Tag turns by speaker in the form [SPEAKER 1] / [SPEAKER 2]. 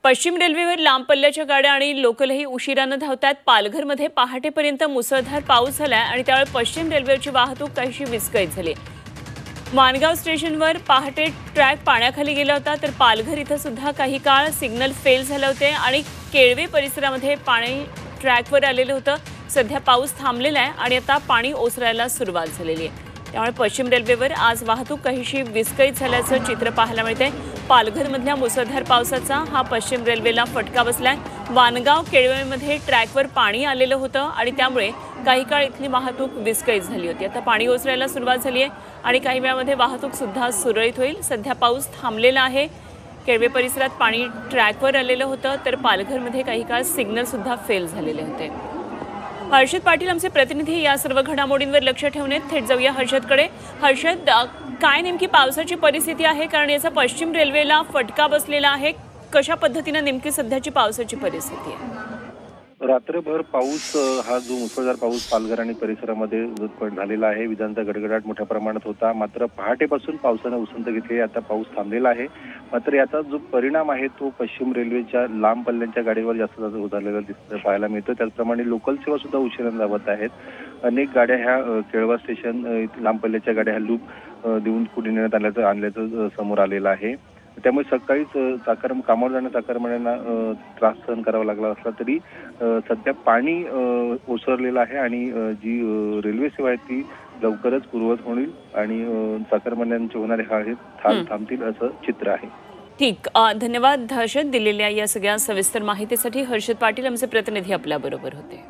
[SPEAKER 1] पश्चिम रेल्वेवर लांब पल्ल्याच्या गाड्या आणि लोकलही उशिराने धावतात। पालघरमध्ये पहाटेपर्यंत मुसळधार पाऊस झालाय आणि त्यामुळे पश्चिम रेल्वेची वाहतूक काहीशी विस्कळीत झाली। मानगाव स्टेशनवर पहाटे ट्रॅक पाण्याखाली गेला होता, तर पालघर इथं सुद्धा काही काळ सिग्नल फेल झाले होते आणि केळवे परिसरामध्ये पाणी ट्रॅकवर आलेलं होतं। सध्या पाऊस थांबलेला आहे आणि आता पाणी ओसरायला सुरुवात झालेली आहे। त्यामुळे पश्चिम रेल्वेवर आज वाहतूक काहीशी विस्कळीत झाल्याचं चित्र पाहायला मिळते। पालघरमधल्या मुसळधार पावसाचा हा पश्चिम रेल्वेला फटका बसलाय। वानगाव केळवेमध्ये ट्रॅकवर पाणी आलेलं होतं आणि त्यामुळे काही काळ इथली वाहतूक विस्कळीत झाली होती। आता पाणी ओसरायला सुरुवात झाली आहे आणि काही वेळामध्ये वाहतूक सुद्धा सुरळीत होईल। सध्या पाऊस थांबलेला आहे। केळवे परिसरात पाणी ट्रॅकवर आलेलं होतं, तर पालघरमध्ये काही काळ सिग्नल सुद्धा फेल झालेले होते। हर्षद पाटील आमचे प्रतिनिधी या सर्व घडामोडींवर लक्ष ठेवून आहेत। थेट जाऊया हर्षदकडे। हर्षद, काय नेमकी पावसाची परिस्थिती आहे, कारण याचा पश्चिम रेल्वेला फटका बसलेला आहे। कशा पद्धतीने नेमकी सध्याची पावसाची परिस्थिती आहे?
[SPEAKER 2] रात्रभर पाऊस हा जो मुसळधार पाऊस पालघर आणि परिसरामध्ये झालेला आहे, विजांचा गडगडाट मोठ्या प्रमाणात होता। मात्र पहाटेपासून पावसाने उसंत घेतली, आता पाऊस थांबलेला आहे। मात्र याचा जो परिणाम आहे तो पश्चिम रेल्वेच्या लांब पल्ल्याच्या गाडीवर जास्त झालेला पाहायला मिळतो। त्याचप्रमाणे लोकल सेवा सुद्धा उशिराने धावत आहेत। अनेक गाड्या ह्या केळवा स्टेशन लांब पल्ल्याच्या गाड्या ह्या लूप देऊन पुढे नेण्यात आणल्याचं समोर आलेलं आहे। त्यामुळे सकाळीच कामावर जाणाऱ्या चाकरमान्यांना त्रास सहन करावा लागला असला तरी सध्या पाणी ओसरलेलं आहे आणि जी रेल्वे सेवा आहे ती लवकरच पूर्ववत होईल आणि चाकरमान्यांचे होणारे हाल थांबतील असं चित्र आहे।
[SPEAKER 1] ठीक, धन्यवाद हर्षद, दिलेल्या या सगळ्या सविस्तर माहितीसाठी। हर्षद पाटील आमचे प्रतिनिधी आपल्या बरोबर होते।